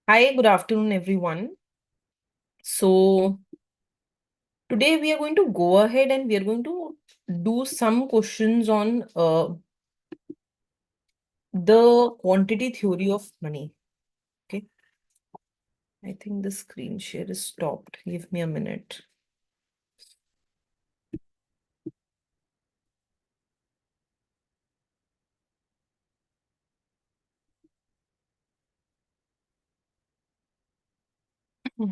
Hi, good afternoon, everyone. So, today we are going to go ahead and we are going to do some questions on the quantity theory of money. Okay, I think the screen share is stopped. Give me a minute. Hmm.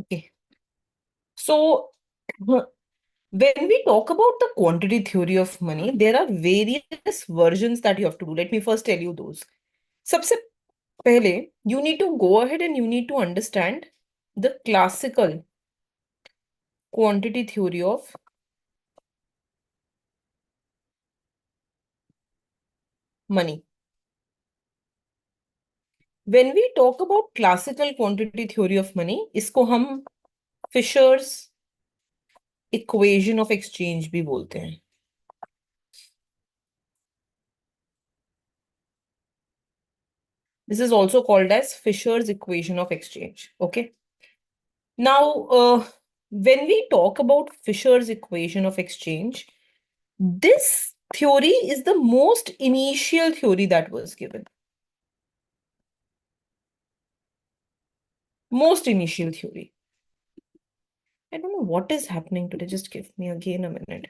Okay, so when we talk about the quantity theory of money, there are various versions that you have to do. Let me first tell you those. सबसे पहले, you need to go ahead and you need to understand the classical quantity theory of money. When we talk about classical quantity theory of money, इसको हम fishers equation of exchange भी बोलते हैं. This is also called as Fisher's equation of exchange. Okay. Now, when we talk about Fisher's equation of exchange, this theory is the most initial theory that was given. Most initial theory. I don't know what is happening today. Just give me again a minute.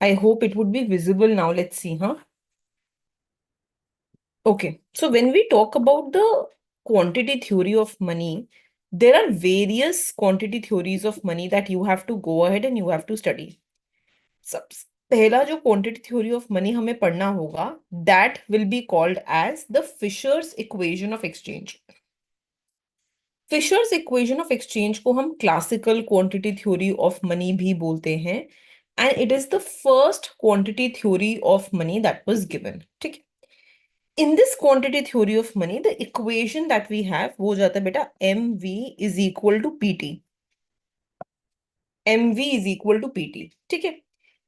I hope it would be visible now. Let's see, huh? Okay. So when we talk about the quantity theory of money, there are various quantity theories of money that you have to go ahead and you have to study. सबसे पहला जो quantity theory of money हमें पढ़ना होगा, that will be called as the Fisher's equation of exchange. Fisher's equation of exchange को हम classical quantity theory of money भी बोलते हैं, and it is the first quantity theory of money that was given. ठीक है। In this quantity theory of money the equation that we have वो हो जाता है बेटा M V is equal to P T. M V is equal to P T. ठीक है।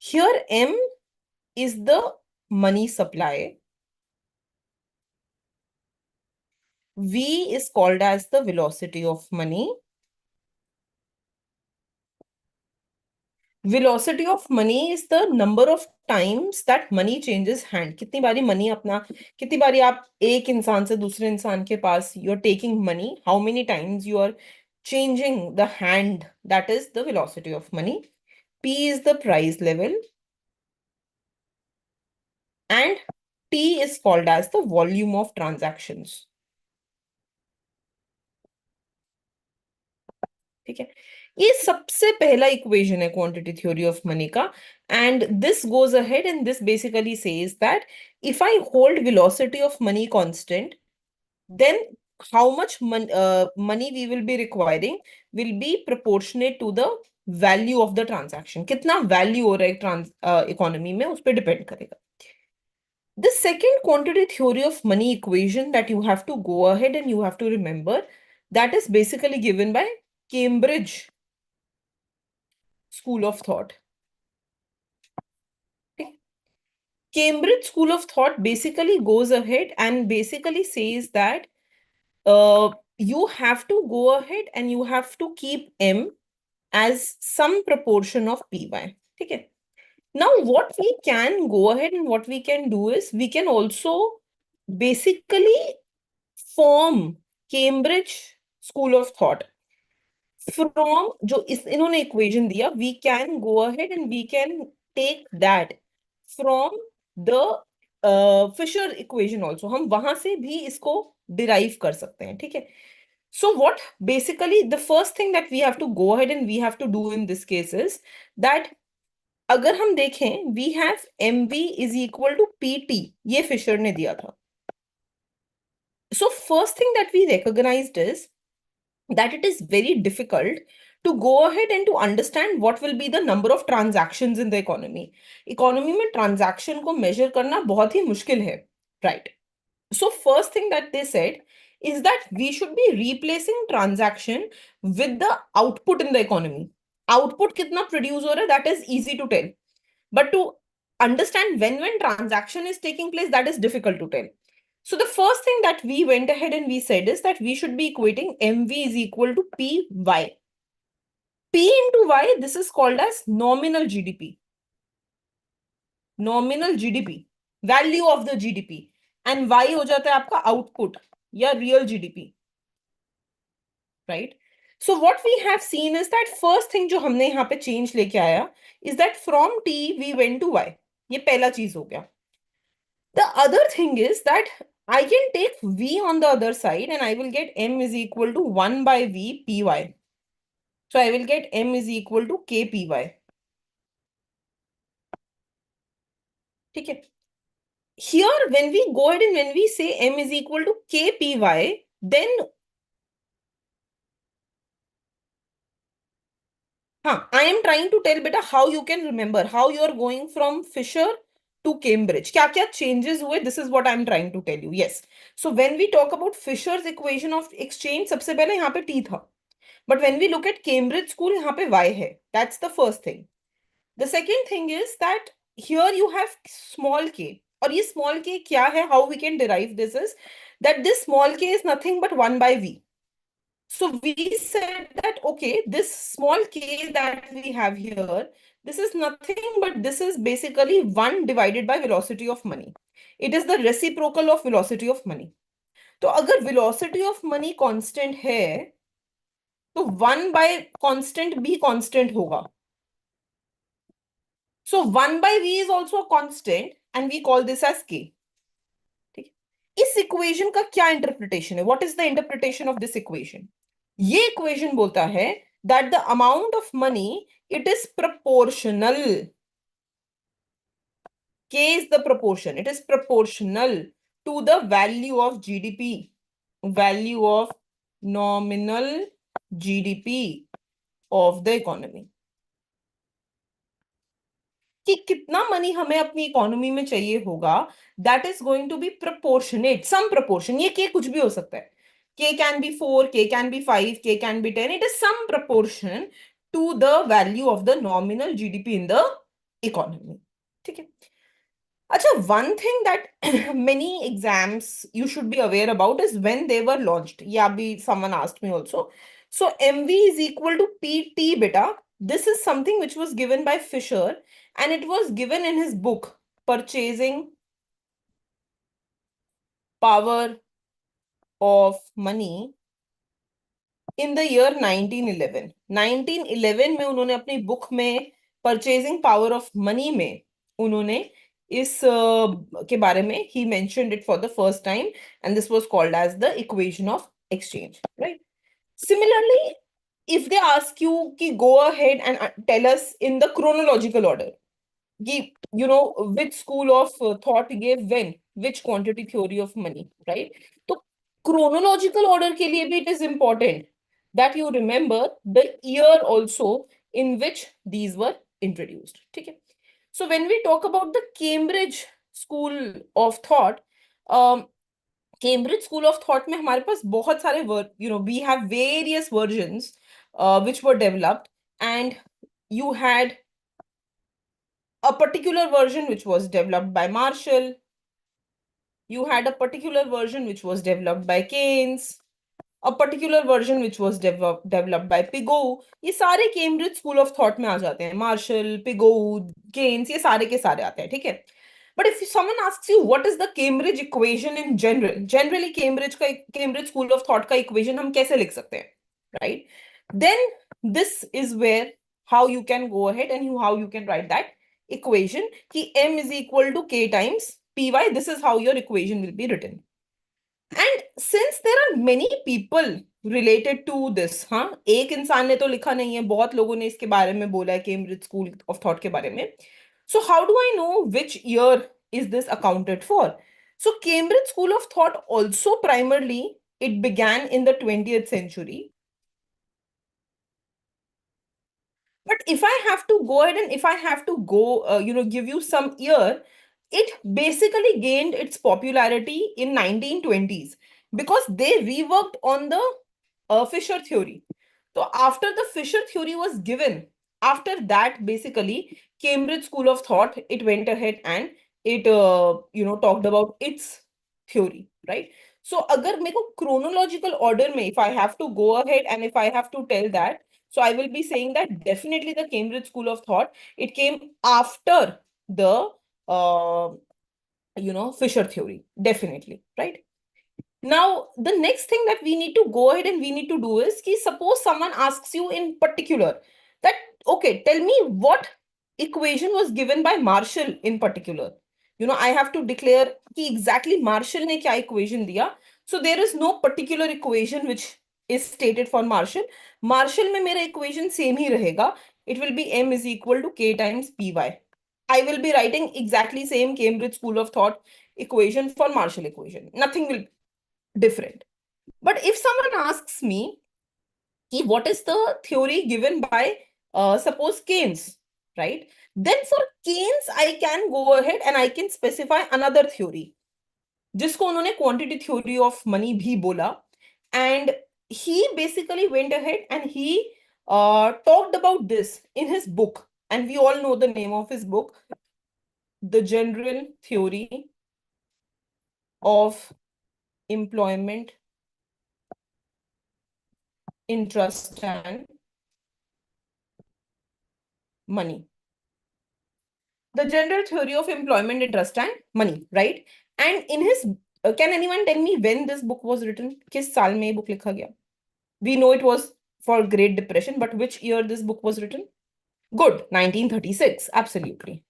Here M is the money supply. V is called as the velocity of money. Velocity of money is the number of times that money changes hand. कितनी बारी money अपना, कितनी बारी आप एक इंसान से दूसरे इंसान के पास you're taking money, how many times you are changing the hand, that is the velocity of money. P is the price level and T is called as the volume of transactions. ठीक है। ये सबसे पहला equation है quantity theory of money का, and this goes ahead and this basically says that if I hold velocity of money constant, then how much money we will be requiring will be proportionate to the value of the transaction. कितना value हो रहा है trans economy में, उस पर depend करेगा। The second quantity theory of money equation that you have to go ahead and you have to remember, that is basically given by Cambridge School of Thought. Cambridge School of Thought basically goes ahead and basically says that you have to go ahead and you have to keep M as some proportion of PY. Okay. Now, what we can go ahead and what we can do is we can also basically form Cambridge School of Thought from जो इस इन्होंने equation दिया, we can go ahead and we can take that from the Fisher equation also. हम वहां से भी इसको derive कर सकते हैं। ठीक है। So what basically the first thing that we have to go ahead and we have to do in this case is that अगर हम देखें we have M V is equal to P T, ये Fisher ने दिया था। So first thing that we recognised is that it is very difficult to go ahead and to understand what will be the number of transactions in the economy. Economy में transaction को measure करना बहुत ही मुश्किल है, right? So first thing that they said is that we should be replacing transaction with the output in the economy. Output कितना produce हो रहा है, that is easy to tell. But to understand when transaction is taking place, that is difficult to tell. So the first thing that we went ahead and we said is that we should be equating MV is equal to PY. P into Y, this is called as nominal GDP. Nominal GDP, value of the GDP. And Y हो जाता है आपका output या real GDP. Right? So what we have seen is that first thing जो हमने यहाँ पे change लेके आया is that from T we went to Y. ये पहला चीज हो गया। The other thing is that I can take V on the other side and I will get M is equal to 1 by V Py. So I will get M is equal to Kpy. Okay. Here, when we go ahead and when we say M is equal to Kpy, then I am trying to tell beta how you can remember how you are going from Fisher to Cambridge. क्या changes हुए? This is what I am trying to tell you. Yes. So when we talk about Fisher's equation of exchange, सबसे पहले यहाँ पे T था. But when we look at Cambridge School, यहाँ पे Y है. That's the first thing. The second thing is that here you have small k. और ये small k क्या है? How we can derive this is that this small k is nothing but 1 by V. So we said that, okay, this small k that we have here, this is nothing but this is basically 1 divided by velocity of money. It is the reciprocal of velocity of money. तो अगर velocity of money constant है, तो 1 by constant भी constant होगा। So 1 by v is also a constant and we call this as k. ठीक है, इस equation का क्या इंटरप्रिटेशन है? What is the interpretation of this equation? ये इक्वेशन बोलता है that the amount of money it is proportional. K is the proportion. It is proportional to the value of GDP, value of nominal GDP of the economy. कि कितना money हमें अपनी economy में चाहिए होगा, that is going to be proportionate, some proportion. ये K कुछ भी हो सकता है. के कैन बी 4, के can be 5, K can be 10. It is some proportion to the value of the nominal GDP in the economy. ठीक है. अच्छा, one thing that many exams you should be aware about is when they were launched. Yeah, someone asked me also. So MV is equal to PT beta. This is something which was given by Fisher and it was given in his book, Purchasing Power of Money in the year 1911. 1911 में उन्होंने अपनी book में Purchasing Power of Money में उन्होंने इस के बारे में he mentioned it for the first time and this was called as the equation of exchange, right? Similarly, if they ask you कि go ahead and tell us in the chronological order कि which school of thought gave when which quantity theory of money, right? तो chronological order के लिए भी it is important that you remember the year also in which these were introduced. ठीक है. So when we talk about the Cambridge School of Thought, Cambridge School of Thought में हमारे पास बहुत सारे we have various versions which were developed and you had a particular version which was developed by Marshall. You had a particular version which was developed by Keynes. A particular version which was developed by Pigou. ये सारे Cambridge School of Thought में आ जाते हैं. Marshall, Pigou, Keynes, ये सारे के सारे आते हैं. ठीक है. But if someone asks you what is the Cambridge equation in generally Cambridge School of Thought का equation हम कैसे लिख सकते हैं, right? Then this is where how you can go ahead and how you can write that equation कि m is equal to k times py. This is how your equation will be written. And since there are many people related to this, हाँ, एक इंसान ने तो लिखा नहीं है, बहुत लोगों ने इसके बारे में बोला है Cambridge School of Thought के बारे में. So how do I know which year is this accounted for? So Cambridge School of Thought also primarily it began in the 20th century. But if I have to go ahead and if I have to go, give you some year, it basically gained its popularity in 1920s because they reworked on the Fisher theory. So after the Fisher theory was given, after that basically Cambridge School of Thought it went ahead and it talked about its theory, right? So अगर मेरे को chronological order में if I have to go ahead and if I have to tell that, so I will be saying that definitely the Cambridge School of Thought it came after the Fisher theory, definitely, right? Now, the next thing that we need to go ahead and we need to do is, suppose someone asks you in particular that, okay, tell me what equation was given by Marshall in particular. I have to declare exactly Marshall ne kya equation diya. So there is no particular equation which is stated for Marshall. Marshall mein mera equation same hi rahega. It will be m is equal to k times py. I will be writing exactly same Cambridge School of Thought equation for Marshall equation. Nothing will different. But if someone asks me, what is the theory given by, suppose Keynes, right? Then for Keynes, I can go ahead and I can specify another theory, जिसको उन्होंने quantity theory of money भी बोला. And he basically went ahead and he talked about this in his book. And we all know the name of his book, The General Theory of Employment, Interest and Money. The General Theory of Employment, Interest and Money, right? And in his, can anyone tell me when this book was written? किस साल में ये book लिखा गया? We know it was for Great Depression, but which year this book was written? Good, 1936, absolutely.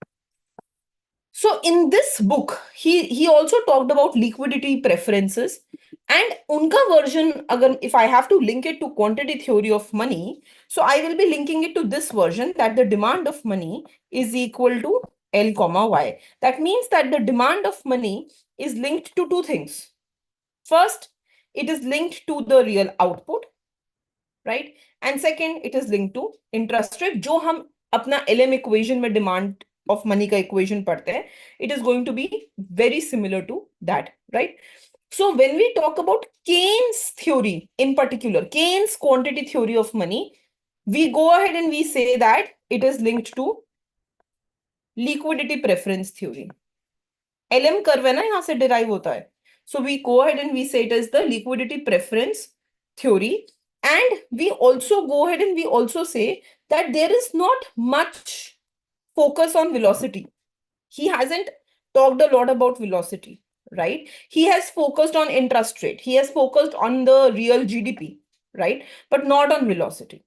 So in this book, he also talked about liquidity preferences, and unka version, agar, if I have to link it to quantity theory of money, so I will be linking it to this version that the demand of money is equal to L comma Y. That means that the demand of money is linked to two things. First, it is linked to the real output, right? And second, it is linked to interest rate, जो हम अपना LM equation में demand of money का equation पढ़ते हैं, it is going to be very similar to that, right? So when we talk about Keynes theory in particular, Keynes quantity theory of money, we go ahead and we say that it is linked to liquidity preference theory. LM curve है ना, यहाँ से derive होता है. So we go ahead and we say it is the liquidity preference theory. And we also go ahead and we also say that there is not much focus on velocity. He hasn't talked a lot about velocity, right? He has focused on interest rate. He has focused on the real GDP, right? But not on velocity.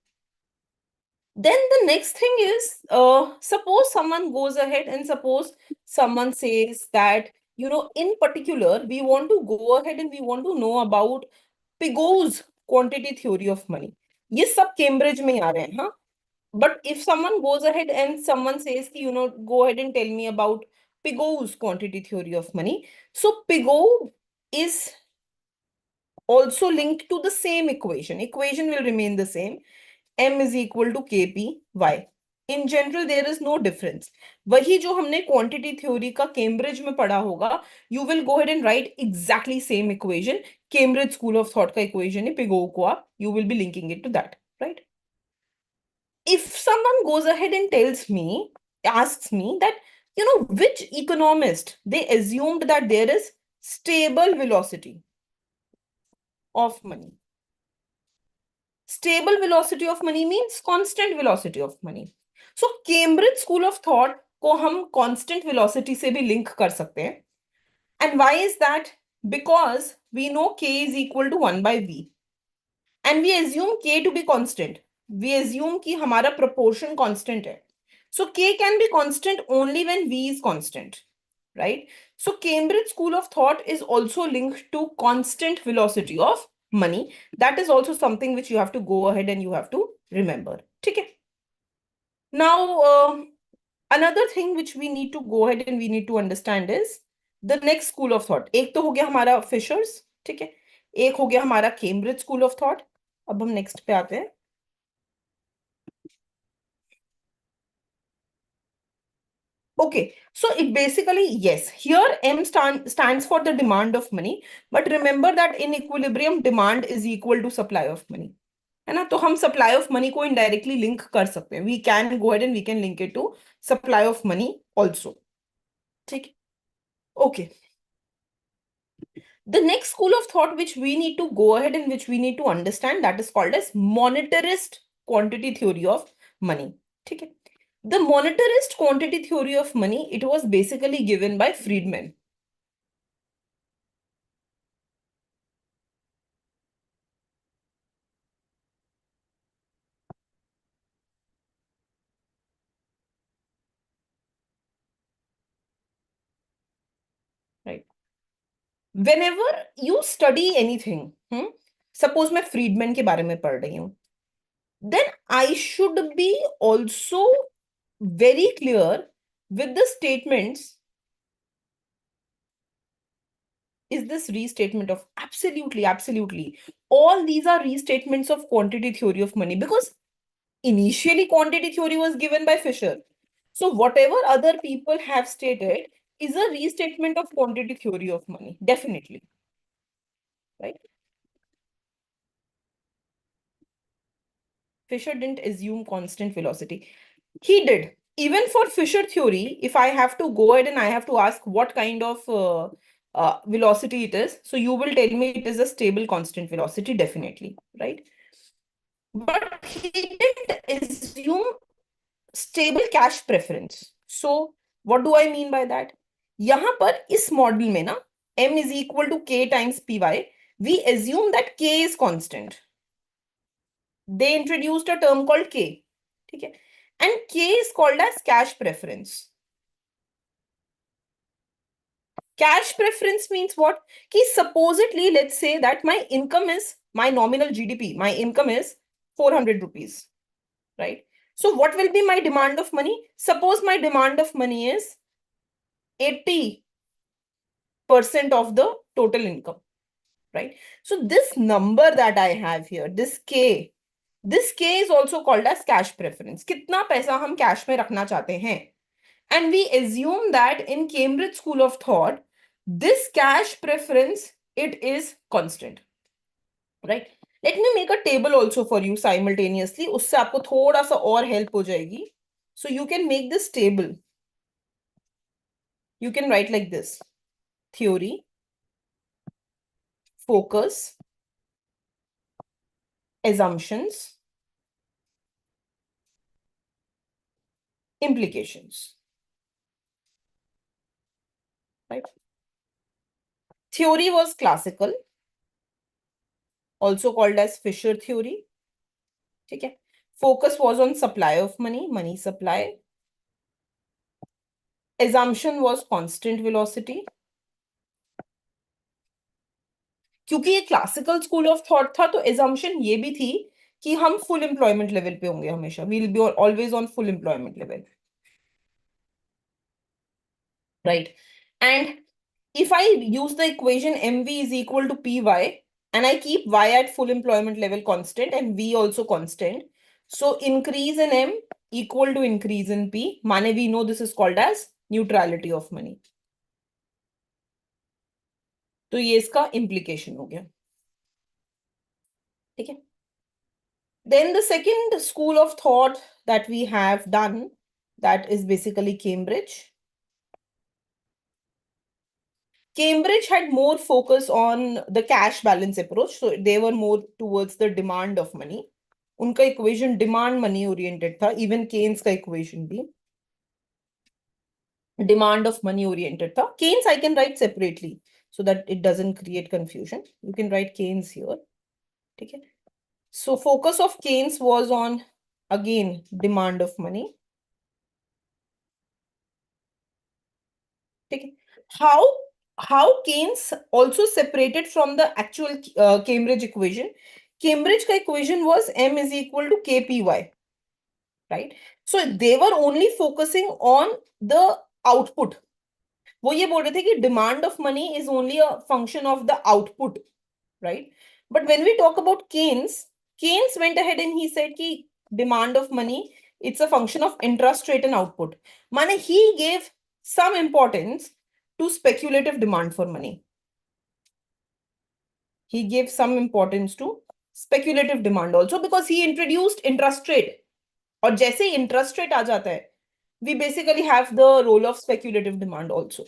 Then the next thing is, suppose someone goes ahead and suppose someone says that, in particular, we want to go ahead and we want to know about Pigou's quantity theory of money. ये सब Cambridge में आ रहे हैं, हाँ? But if someone goes ahead and someone says, go ahead and tell me about Pigou's quantity theory of money. So Pigou is also linked to the same equation. Equation will remain the same. M is equal to KPY. In general, there is no difference. वही जो हमने quantity theory का Cambridge में पढ़ा होगा, you will go ahead and write exactly same equation. Cambridge School of Thought का equation है Pigou को आप, you will be linking it to that, right? If someone goes ahead and asks me that, which economist, they assumed that there is stable velocity of money. Stable velocity of money means constant velocity of money. So Cambridge School of Thought को हम constant velocity से भी link कर सकते हैं. And why is that? Because we know K is equal to 1 by V. And we assume K to be constant. We assume कि हमारा proportion constant है. So K can be constant only when V is constant, right? So Cambridge School of Thought is also linked to constant velocity of money. That is also something which you have to go ahead and you have to remember. Okay. Now, another thing which we need to go ahead and we need to understand is the next school of thought. एक तो हो गया हमारा Fishers, ठीक है? एक हो गया हमारा Cambridge School of Thought. अब हम नेक्स्ट पे आते हैं. Okay, so it basically, yes, here stands for the demand of money, but remember that in equilibrium, demand is equal to supply of money. है ना? तो हम supply of money को indirectly link कर सकते हैं. We can go ahead and we can link it to supply of money also. ठीक? Okay. The next school of thought which we need to go ahead and which we need to understand, that is called as monetarist quantity theory of money. ठीक है? The monetarist quantity theory of money, it was basically given by Friedman. Right. Whenever you study anything, suppose मैं Friedman के बारे में पढ़ रही हूँ, then I should be also very clear with the statements. Is this restatement of absolutely, absolutely. All these are restatements of quantity theory of money because initially quantity theory was given by Fisher. So whatever other people have stated is a restatement of quantity theory of money, definitely, right? Fisher didn't assume constant velocity. He did. Even for Fisher theory, if I have to go ahead and I have to ask what kind of velocity it is, so you will tell me it is a stable constant velocity, definitely, right? But he didn't assume stable cash preference. So what do I mean by that? यहाँ पर इस model में ना m is equal to k times py, we assume that k is constant. They introduced a term called k. ठीक है? And K is called as cash preference. Cash preference means what? Ki supposedly, let's say that my income is my nominal GDP. My income is 400 rupees, right? So what will be my demand of money? Suppose my demand of money is 80% of the total income, right? So this number that I have here, this K is also called as cash preference. कितना पैसा हम cash में रखना चाहते हैं? And we assume that in Cambridge School of Thought, this cash preference, it is constant, right? Let me make a table also for you simultaneously. उससे आपको थोड़ा सा और help हो जाएगी. So you can make this table. You can write like this: theory, focus, assumptions, implications, right? Theory was classical, also called as Fisher theory. ठीक है? Focus was on supply of money, money supply. Assumption was constant velocity. क्योंकि ये classical school of thought था तो assumption ये भी थी कि हम फुल एम्प्लॉयमेंट लेवल पे होंगे हमेशा. We will be always on full employment level, right? And if I use the equation mv is equal to py and I keep y at full employment level constant and v also constant, so increase in m equal to increase in p, माने we know this is called as neutrality of money. तो ये इसका implication हो गया, ठीक है? Then the second school of thought that we have done, that is basically Cambridge. Cambridge had more focus on the cash balance approach. So they were more towards the demand of money. उनका equation demand money oriented था. Even Keynes का equation भी demand of money oriented था. Keynes I can write separately so that it doesn't create confusion. You can write Keynes here. ठीक है? So focus of Keynes was on, again, demand of money. ठीक है? How Keynes also separated from the actual Cambridge equation. Cambridge का equation was m is equal to kpy, right? So they were only focusing on the output. वो ये बोल रहे थे कि demand of money is only a function of the output, right? But when we talk about Keynes went ahead and he said कि demand of money, it's a function of interest rate and output. माने he gave some importance to speculative demand for money. He gave some importance to speculative demand also because he introduced interest rate. और जैसे ही interest rate आ जाता है, we basically have the role of speculative demand also.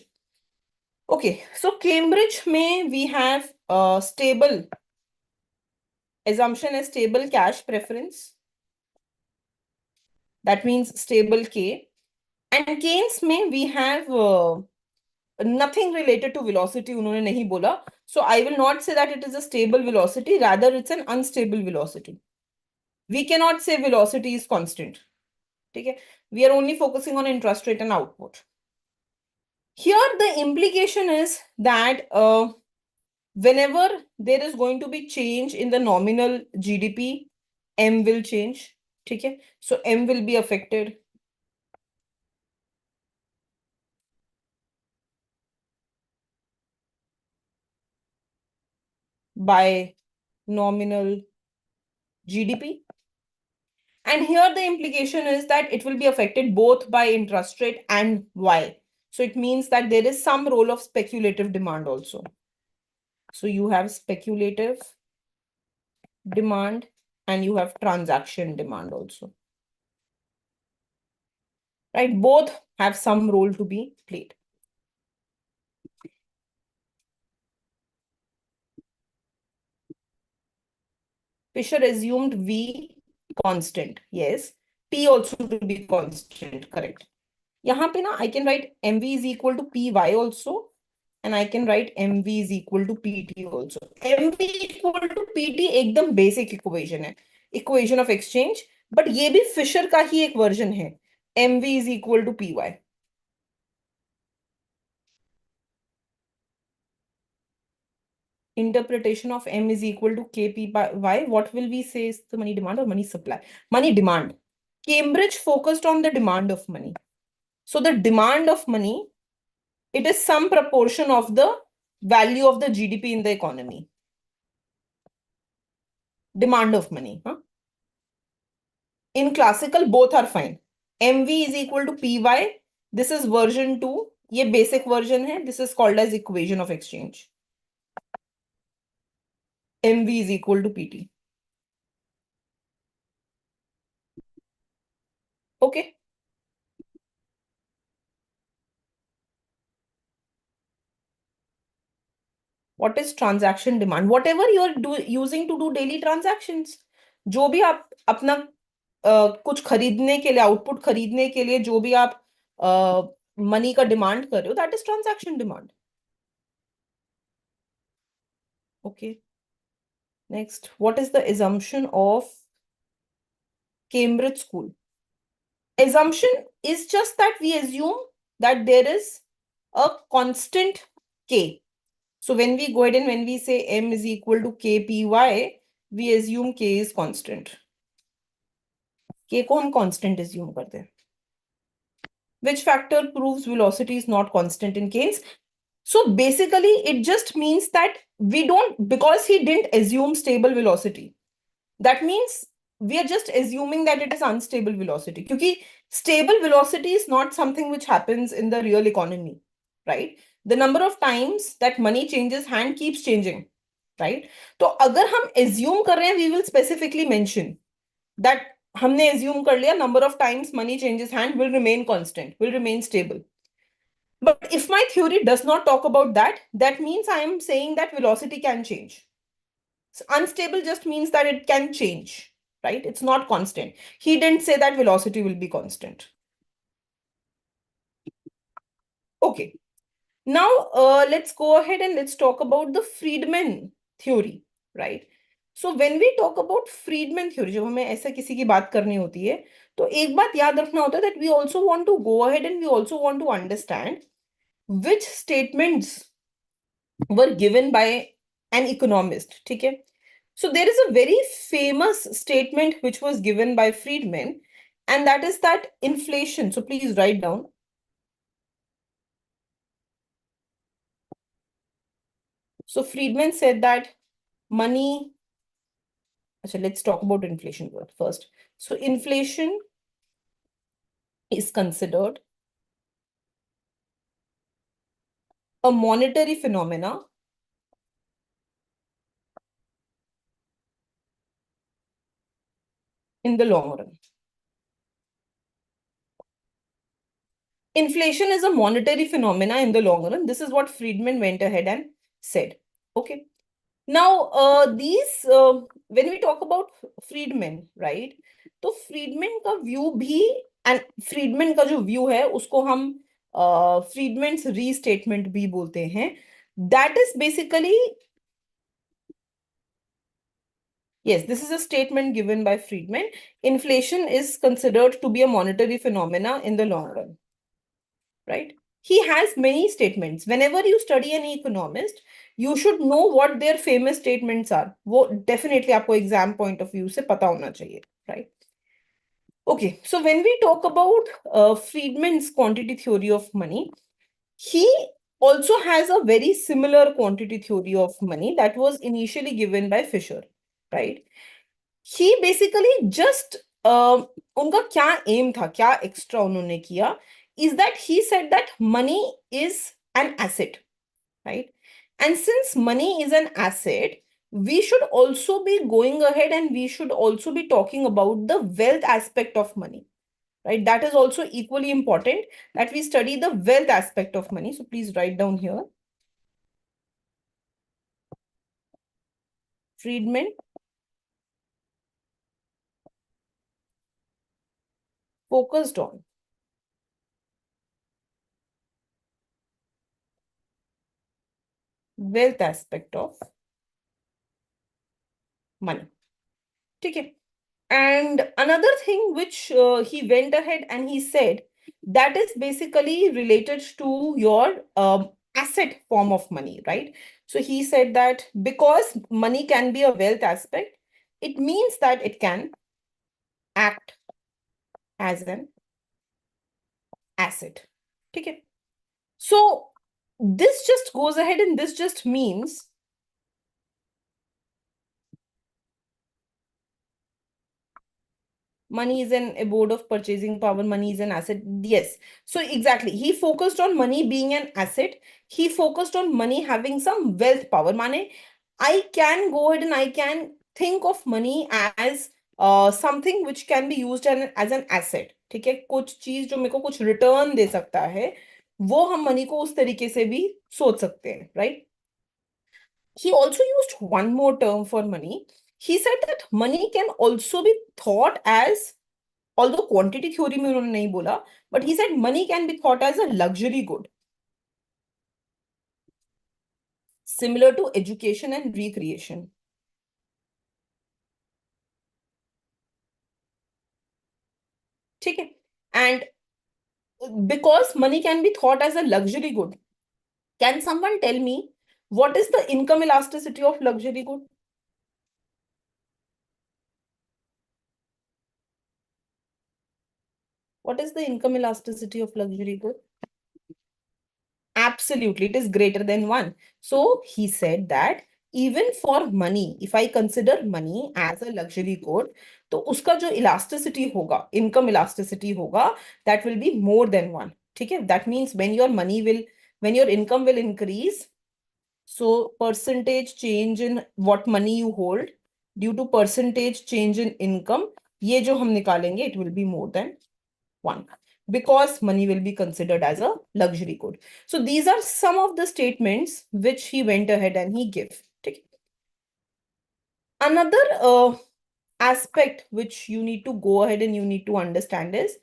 Okay, so Cambridge में we have stable assumption is stable cash preference. That means stable K. And Keynes में we have nothing related to velocity उन्होंने नहीं बोला. So I will not say that it is a stable velocity. Rather, it's an unstable velocity. We cannot say velocity is constant. Okay? We are only focusing on interest rate and output. Here, the implication is that whenever there is going to be change in the nominal GDP, M will change. Okay? So M will be affected. By nominal GDP. And here the implication is that it will be affected both by interest rate and Y. So it means that there is some role of speculative demand also. So you have speculative demand and you have transaction demand also. Right? Both have some role to be played. Fisher assumed V constant. Yes. P also will be constant. Correct. यहाँ पे ना I can write MV is equal to PY also. And I can write MV is equal to PT also. MV equal to PT एकदम basic equation है. Equation of exchange. But ये भी Fisher का ही एक वर्जन है, MV is equal to PY. Interpretation of M is equal to KP by Y. What will we say is the money demand or money supply? Money demand. Cambridge focused on the demand of money. So the demand of money, it is some proportion of the value of the GDP in the economy. Demand of money. Huh? In classical, both are fine. MV is equal to PY. This is version 2. ये basic version है. This is called as equation of exchange. MV is equal to PT. Okay. What is transaction demand? Whatever you're using to do daily transactions. जो भी आप अपना कुछ खरीदने के लिए, आउटपुट खरीदने के लिए जो भी आप मनी का डिमांड कर रहे हो, that is transaction demand. Okay. Next, what is the assumption of Cambridge School? Assumption is just that we assume that there is a constant K. So when we go ahead and when we say M is equal to KPY, we assume K is constant. K को हम constant assume करते हैं. Which factor proves velocity is not constant in case? So basically, it just means that we don't, because he didn't assume stable velocity. That means we are just assuming that it is unstable velocity. Because stable velocity is not something which happens in the real economy, right? The number of times that money changes hand keeps changing, right? तो अगर हम assume कर रहे हैं, we will specifically mention that हमने assume कर लिया number of times money changes hand will remain constant, will remain stable. But if my theory does not talk about that, that means I am saying that velocity can change. So unstable just means that it can change, right? It's not constant. He didn't say that velocity will be constant. Okay. Now, let's go ahead and let's talk about the Friedman theory, right? So when we talk about Friedman theory, जब हमें ऐसा किसी की बात करनी होती है, तो एक बात याद रखना होता है that we also want to go ahead and we also want to understand which statements were given by an economist. ठीक है? So there is a very famous statement which was given by Friedman, and that is that inflation. So please write down. So Friedman said that money. So let's talk about inflation first. So inflation is considered a monetary phenomena in the long run. Inflation is a monetary phenomena in the long run. This is what Friedman went ahead and said. Okay. Now, when we talk about Friedman, right? तो Friedman का view भी, and Friedman का जो view है उसको हम फ्रीडमैन्स restatement भी बोलते हैं. That is basically, yes, this is a statement given by Friedman. Inflation is considered to be a monetary phenomena in the long run, right? He has many statements. Whenever you study an economist, you should know what their famous statements are. वो definitely आपको exam point of view से पता होना चाहिए, right? Okay, so when we talk about Friedman's quantity theory of money, he also has a very similar quantity theory of money that was initially given by Fisher, right? He basically just उनका क्या aim था, क्या extra उन्होंने किया, is that he said that money is an asset, right? And since money is an asset, we should also be going ahead and we should also be talking about the wealth aspect of money, right? That is also equally important that we study the wealth aspect of money. So please write down here. Friedman focused on wealth aspect of money. ठीक है? And another thing which he went ahead and he said, that is basically related to your asset form of money, right? So he said that because money can be a wealth aspect, it means that it can act as an asset. Okay. So this just goes ahead and this just means money is an abode of purchasing power, money is an asset. Yes. So exactly. He focused on money being an asset. He focused on money having some wealth power. Mane, I can go ahead and I can think of money as something which can be used as an asset. ठीक है, कुछ चीज जो मेरे को कुछ return दे सकता है, वो हम मनी को उस तरीके से भी सोच सकते हैं, right? He also used one more term for money. He said that money can also be thought as, although quantity theory में उन्होंने नहीं बोला, but he said money can be thought as a luxury good, similar to education and recreation. ठीक है? And because money can be thought as a luxury good, can someone tell me what is the income elasticity of luxury good? What is the income elasticity of luxury good? Absolutely, it is greater than one. So he said that even for money, if I consider money as a luxury good, तो उसका जो elasticity होगा, income elasticity होगा, that will be more than one. ठीक है? That means when your income will increase, so percentage change in what money you hold due to percentage change in income, ये जो हम निकालेंगे, it will be more than one, because money will be considered as a luxury good. So these are some of the statements which he went ahead and he gave. ठीक है? Another aspect which you need to go ahead and you need to understand is,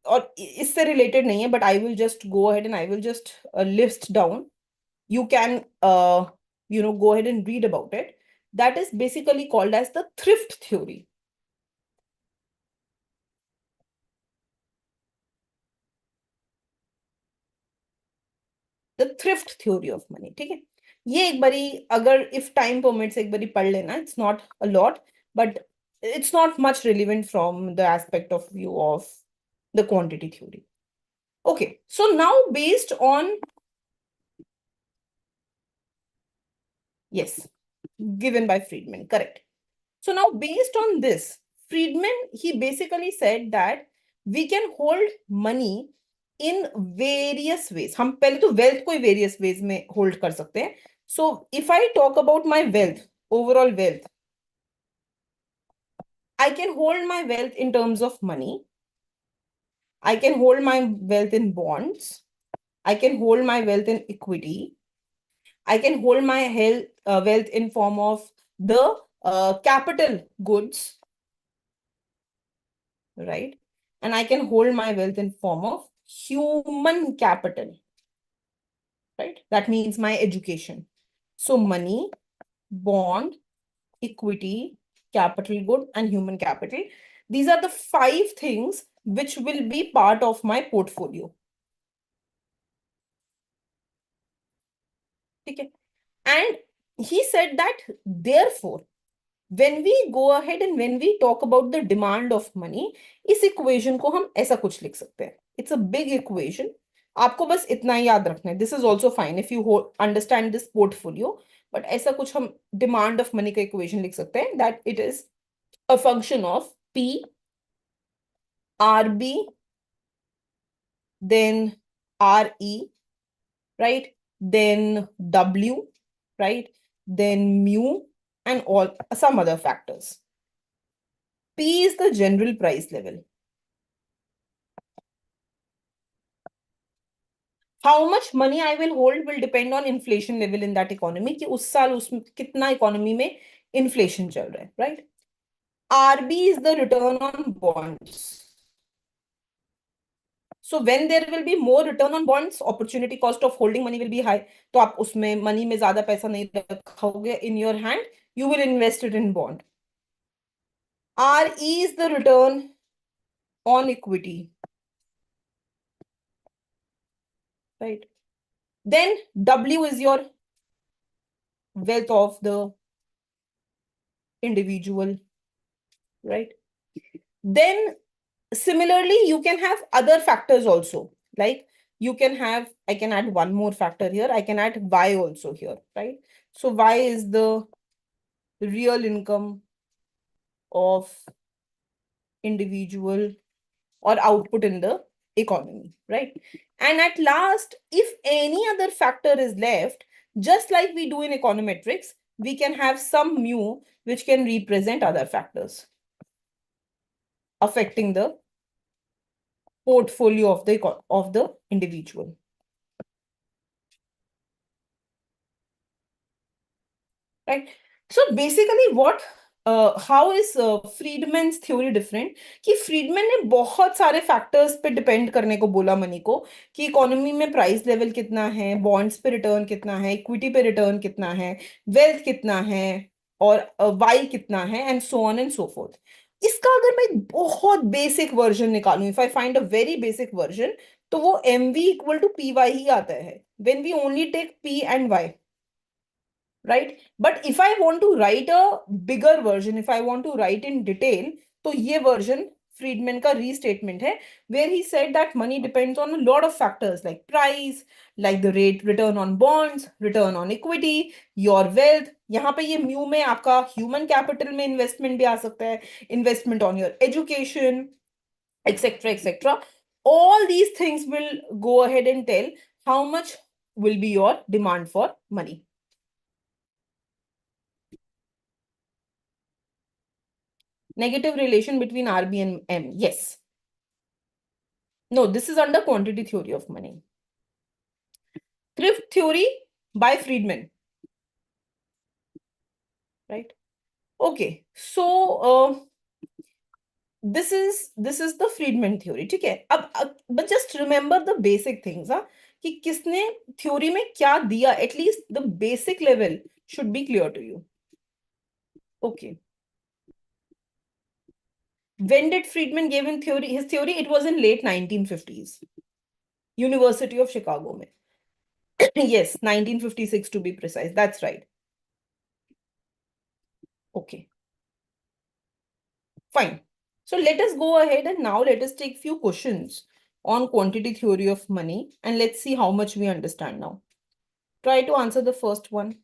और इससे related नहीं है, but I will just go ahead and I will just list down. You can go ahead and read about it. That is basically called as the thrift theory. The thrift theory of money. ठीक है, ये एक बारी अगर if time permits एक बारी पढ़ लेना. It's not a lot, but it's not much relevant from the aspect of view of the quantity theory. Okay, so now based on, yes, given by Friedman, correct. So now based on this, Friedman, he basically said that we can hold money in various ways. हम पहले तो wealth को ही various ways में hold कर सकते हैं. So if I talk about my wealth, overall wealth, I can hold my wealth in terms of money. I can hold my wealth in bonds. I can hold my wealth in equity. I can hold my wealth in form of the capital goods, right? And I can hold my wealth in form of human capital, right? That means my education. So money, bond, equity, capital good, and human capital. These are the 5 things which will be part of my portfolio. Okay. And he said that therefore, when we go ahead and when we talk about the demand of money, इस equation को हम ऐसा कुछ लिख सकते हैं. It's a big equation. आपको बस इतना ही याद रखना है. This is also fine if you understand this portfolio. But ऐसा कुछ हम demand of money का equation लिख सकते हैं, that it is a function of P, RB, then RE, right? Then W, right? Then mu, and all some other factors. P is the general price level. How much money I will hold will depend on inflation level in that economy, कि उस साल उसमें कितना economy में inflation चल रहा है, right? RB is the return on bonds. So when there will be more return on bonds, opportunity cost of holding money will be high. तो आप उसमें money में ज्यादा पैसा नहीं रखोगे in your hand, you will invest it in bond. RE is the return on equity, right? Then W is your wealth of the individual, right? Then similarly, you can have other factors also. Like you can have, I can add one more factor here. I can add Y also here, right? So Y is the real income of individual or output in the economy, right? And at last, if any other factor is left, just like we do in econometrics, we can have some mu which can represent other factors affecting the portfolio of the individual. Right. So basically what how is Friedman's theory different कि Friedman ने बहुत सारे factors पे depend करने को बोला money को कि इकोनॉमी में प्राइस लेवल कितना है, बॉन्ड्स पे रिटर्न कितना है, इक्विटी पे रिटर्न कितना है, वेल्थ कितना है और वाई कितना है and so on and so forth. इसका अगर मैं बहुत बेसिक वर्जन निकालूं, if I find a very basic version, तो वो M V equal to P Y ही आता है when we only take P and Y, right? But if I want to write a bigger version, if I want to write in detail, तो ये version Friedman का restatement है where he said that money depends on a lot of factors like price, like the rate, return on bonds, return on equity, your wealth. यहाँ पे ये mu में आपका human capital में investment भी आ सकता है, investment on your education, etc., etc. All these things will go ahead and tell how much will be your demand for money. Negative relation between RB and M. Yes. No, this is under quantity theory of money. Thrift theory by Friedman. Right? Okay. So this is the Friedman theory. ठीक है. अब but just remember the basic things, हाँ, कि किसने theory में क्या दिया. At least the basic level should be clear to you. Okay. When did Friedman give in theory his theory? It was in late 1950s. University of Chicago में. Yes, 1956 to be precise. That's right. Okay, fine. So let us go ahead and now let us take few questions on quantity theory of money and let's see how much we understand now. Try to answer the first one.